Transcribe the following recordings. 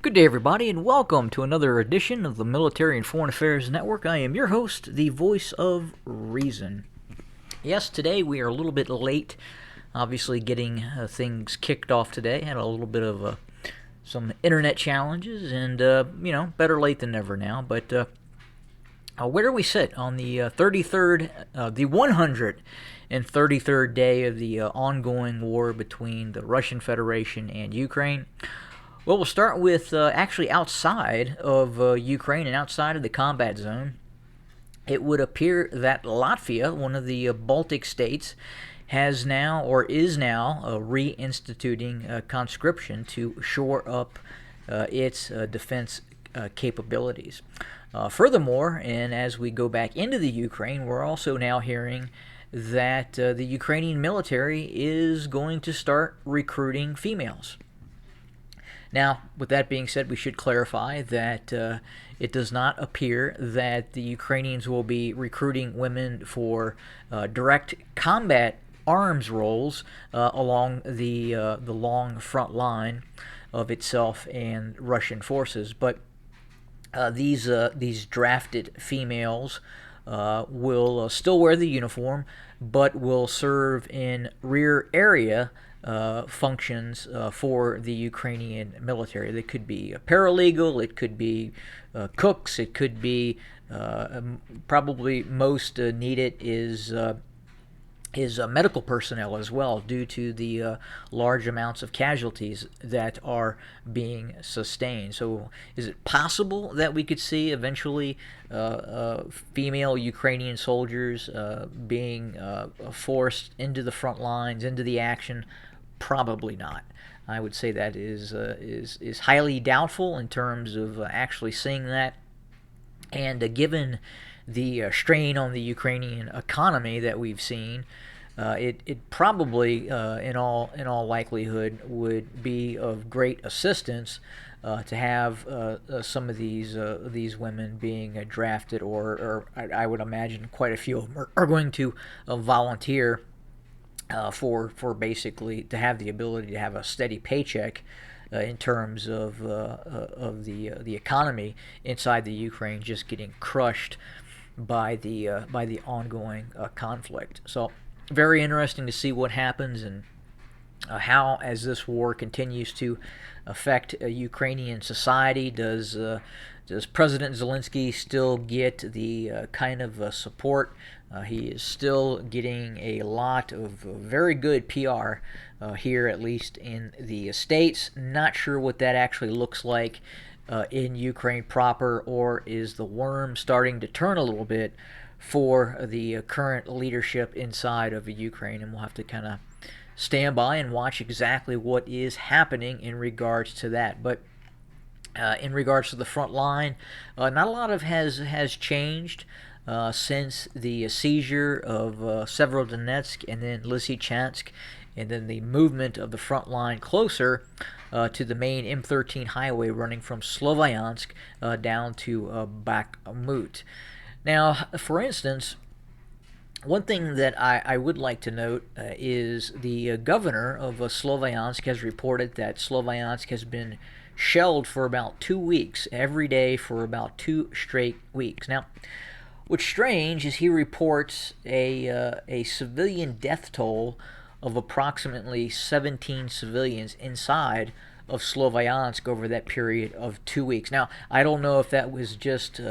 Good day, everybody, and welcome to another edition of the Military and Foreign Affairs Network. I am your host, the voice of reason. Yes, today we are a little bit late, obviously getting things kicked off today. Had a little bit of some internet challenges, and, better late than never now. But where do we sit on the 33rd, the 133rd day of the ongoing war between the Russian Federation and Ukraine? Well, we'll start with actually outside of Ukraine and outside of the combat zone. It would appear that Latvia, one of the Baltic states, has now or is now reinstituting conscription to shore up its defense capabilities. Furthermore, and as we go back into the Ukraine, we're also now hearing that the Ukrainian military is going to start recruiting females. Now, with that being said, we should clarify that it does not appear that the Ukrainians will be recruiting women for direct combat arms roles along the long front line of itself and Russian forces. But these drafted females will still wear the uniform, but will serve in rear area functions for the Ukrainian military. They could be a paralegal, it could be cooks, it could be probably most needed is medical personnel as well, due to the large amounts of casualties that are being sustained. So is it possible that we could see eventually female Ukrainian soldiers being forced into the front lines, into the action? Probably not. I would say that is highly doubtful in terms of actually seeing that. And given the strain on the Ukrainian economy that we've seen, it probably, in all likelihood, would be of great assistance to have some of these women being drafted, or I would imagine quite a few of them are going to volunteer for basically to have the ability to have a steady paycheck in terms of the economy inside the Ukraine just getting crushed by the ongoing conflict. So very interesting to see what happens and how, as this war continues to affect Ukrainian society, does President Zelensky still get the kind of support? He is still getting a lot of very good PR here, at least in the States. Not sure what that actually looks like in Ukraine proper, or is the worm starting to turn a little bit for the current leadership inside of Ukraine? And we'll have to kind of stand by and watch exactly what is happening in regards to that. But in regards to the front line, not a lot has changed since the seizure of Severodonetsk and then Lysychansk, and then the movement of the front line closer to the main M13 highway running from Sloviansk down to Bakhmut. Now, for instance, one thing that I would like to note is the governor of Sloviansk has reported that Sloviansk has been shelled for about 2 weeks, every day for about 2 straight weeks. Now, what's strange is he reports a civilian death toll of approximately 17 civilians inside of Sloviansk over that period of 2 weeks. Now, I don't know if that was just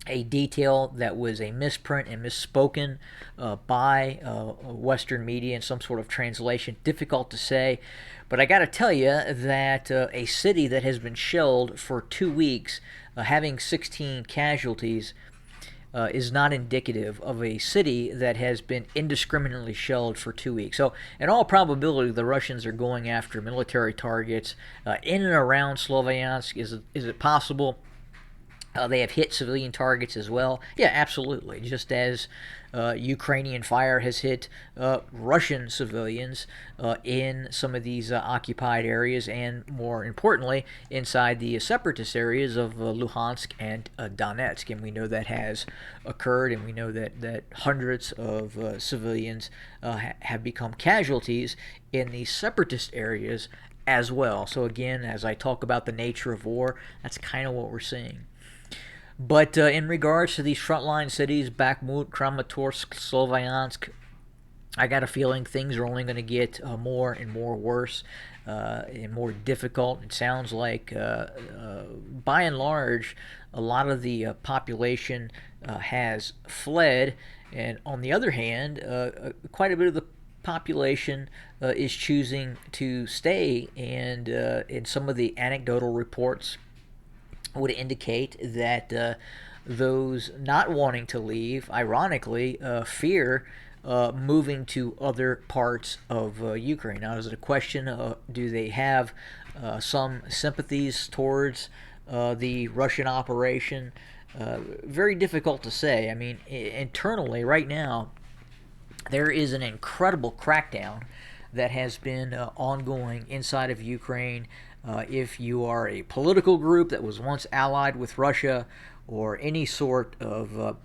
a detail that was a misprint and misspoken by Western media in some sort of translation. Difficult to say, but I got to tell you that a city that has been shelled for 2 weeks, having 16 casualties, is not indicative of a city that has been indiscriminately shelled for 2 weeks. So, in all probability, the Russians are going after military targets in and around Sloviansk. Is it possible they have hit civilian targets as well? Yeah, absolutely. Just as Ukrainian fire has hit Russian civilians in some of these occupied areas, and more importantly, inside the separatist areas of Luhansk and Donetsk. And we know that has occurred, and we know that hundreds of civilians have become casualties in these separatist areas as well. So again, as I talk about the nature of war, that's kind of what we're seeing. But in regards to these frontline cities, Bakhmut, Kramatorsk, Sloviansk, I got a feeling things are only going to get more and more worse and more difficult. It sounds like, by and large, a lot of the population has fled, and on the other hand, quite a bit of the population is choosing to stay. And in some of the anecdotal reports would indicate that those not wanting to leave, ironically, fear moving to other parts of Ukraine. Now, is it a question do they have some sympathies towards the Russian operation? Very difficult to say. I mean, internally, right now, there is an incredible crackdown that has been ongoing inside of Ukraine. If you are a political group that was once allied with Russia, or any sort of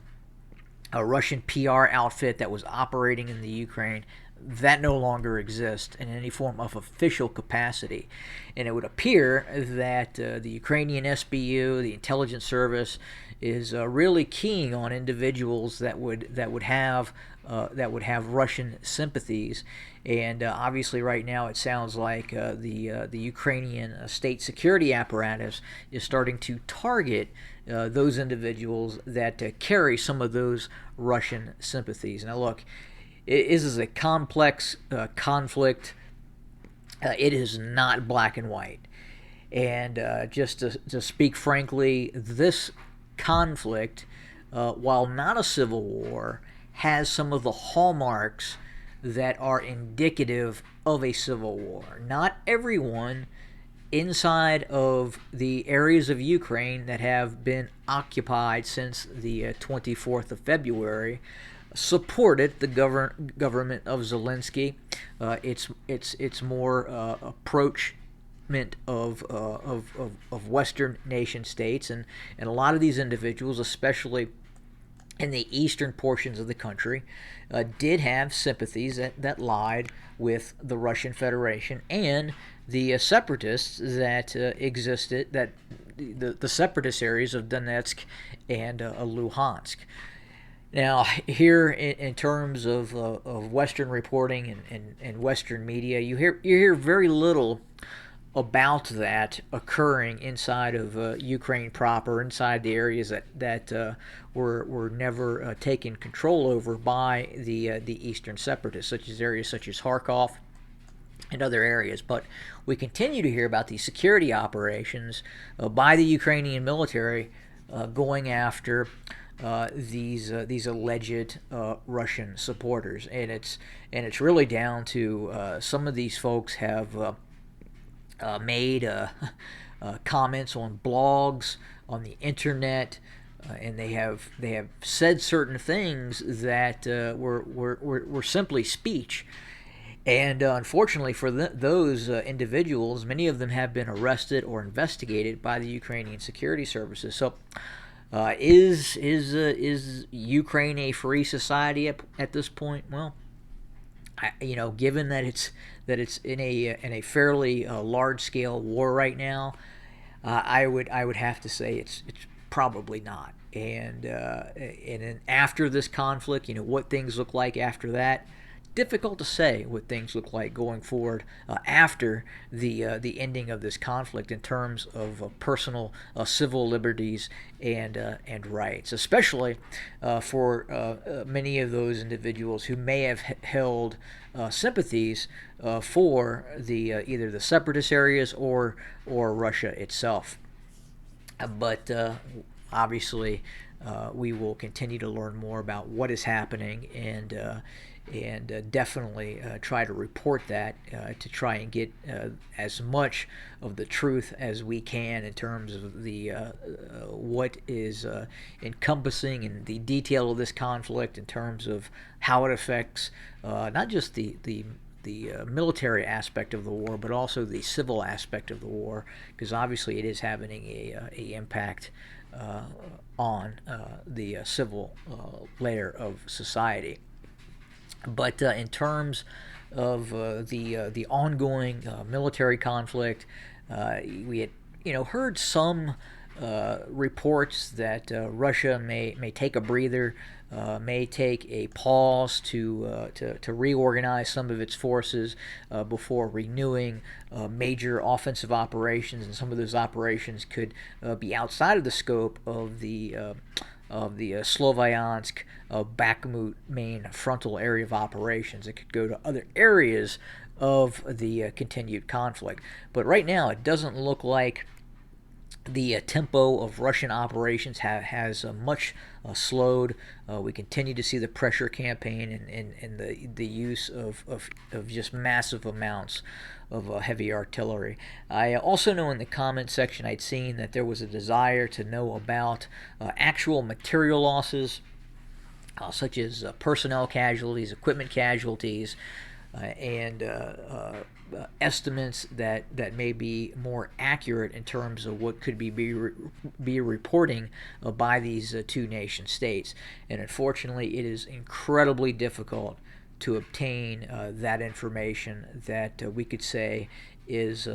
a Russian PR outfit that was operating in the Ukraine, that no longer exists in any form of official capacity. And it would appear that the Ukrainian SBU, the intelligence service, is really keying on individuals that would have Russian sympathies. And obviously, right now, it sounds like the Ukrainian state security apparatus is starting to target those individuals that carry some of those Russian sympathies. Now, look, this is a complex conflict. It is not black and white. And just to speak frankly, this conflict, while not a civil war, has some of the hallmarks that are indicative of a civil war. Not everyone inside of the areas of Ukraine that have been occupied since the 24th of February supported the government of Zelensky. It's more approachment of Western nation states, and a lot of these individuals, especially in the eastern portions of the country, did have sympathies that lied with the Russian Federation and the separatists that existed, that the separatist areas of Donetsk and Luhansk. Now, here in terms of Western reporting and Western media, you hear very little about that occurring inside of Ukraine proper, inside the areas that were never taken control over by the Eastern separatists, such as areas such as Kharkov and other areas. But we continue to hear about these security operations by the Ukrainian military going after these alleged Russian supporters, and it's really down to some of these folks have made comments on blogs, on the internet, and they have said certain things that were simply speech. And unfortunately for those individuals, many of them have been arrested or investigated by the Ukrainian security services. So, is Ukraine a free society at this point? Well, given that it's in a fairly large scale war right now, I would have to say it's probably not. And then after this conflict, what things look like after that. Difficult to say what things look like going forward after the ending of this conflict in terms of personal civil liberties and rights, especially for many of those individuals who may have held sympathies for the either the separatist areas or Russia itself. But obviously, we will continue to learn more about what is happening, and definitely try to report that to try and get as much of the truth as we can in terms of the what is encompassing in the detail of this conflict, in terms of how it affects not just the military aspect of the war, but also the civil aspect of the war, because obviously it is having a impact on the civil layer of society. But in terms of the ongoing military conflict. We had heard some reports that Russia may take a breather, may take a pause to reorganize some of its forces before renewing major offensive operations, and some of those operations could be outside of the scope of the Sloviansk, Bakhmut main frontal area of operations. It could go to other areas of the continued conflict. But right now, it doesn't look like the tempo of Russian operations has much slowed. We continue to see the pressure campaign and the use of just massive amounts of heavy artillery. I also know in the comment section I'd seen that there was a desire to know about actual material losses, such as personnel casualties, equipment casualties, and estimates that may be more accurate in terms of what could be reporting by these two nation states. And unfortunately, it is incredibly difficult to obtain that information that we could say is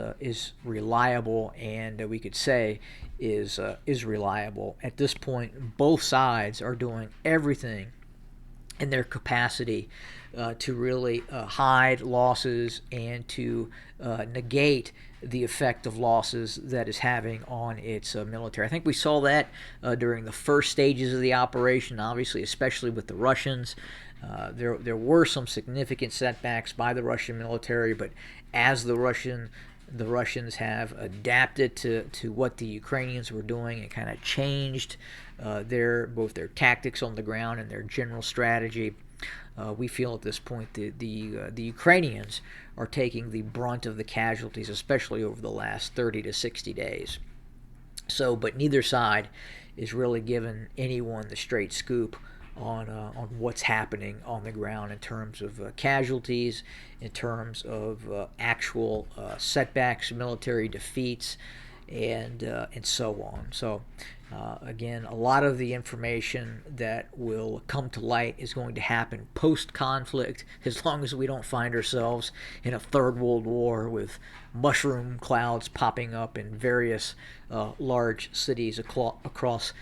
reliable, and we could say is reliable. At this point, both sides are doing everything in their capacity to really hide losses and to negate the effect of losses that is having on its military. I think we saw that during the first stages of the operation, obviously, especially with the Russians. There were some significant setbacks by the Russian military, but as the Russians have adapted to what the Ukrainians were doing and kind of changed both their tactics on the ground and their general strategy. We feel at this point the Ukrainians are taking the brunt of the casualties, especially over the last 30 to 60 days. But neither side is really giving anyone the straight scoop on what's happening on the ground in terms of casualties, in terms of actual setbacks, military defeats, and so on. So again, a lot of the information that will come to light is going to happen post-conflict, as long as we don't find ourselves in a third world war with mushroom clouds popping up in various large cities across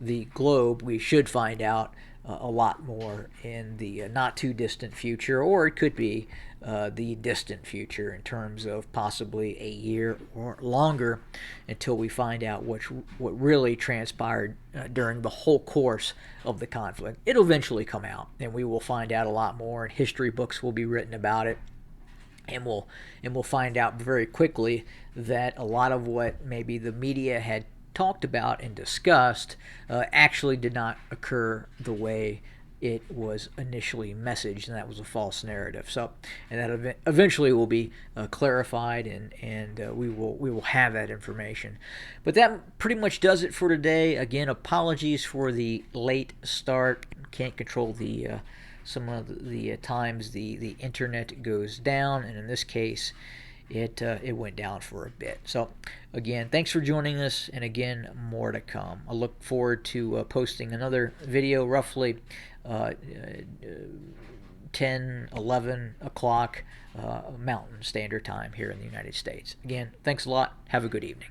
the globe. We should find out a lot more in the not too distant future, or it could be the distant future in terms of possibly a year or longer, until we find out what really transpired during the whole course of the conflict. It'll eventually come out, and we will find out a lot more, and history books will be written about it. And we'll find out very quickly that a lot of what maybe the media had talked about and discussed actually did not occur the way it was initially messaged, and that was a false narrative. So, and that eventually will be clarified, and we will have that information. But that pretty much does it for today. Again, apologies for the late start. Can't control the some of the times the internet goes down, and in this case, it went down for a bit. So again, thanks for joining us, and again, more to come. I look forward to posting another video roughly 10, 11 o'clock Mountain Standard Time here in the United States. Again, thanks a lot. Have a good evening.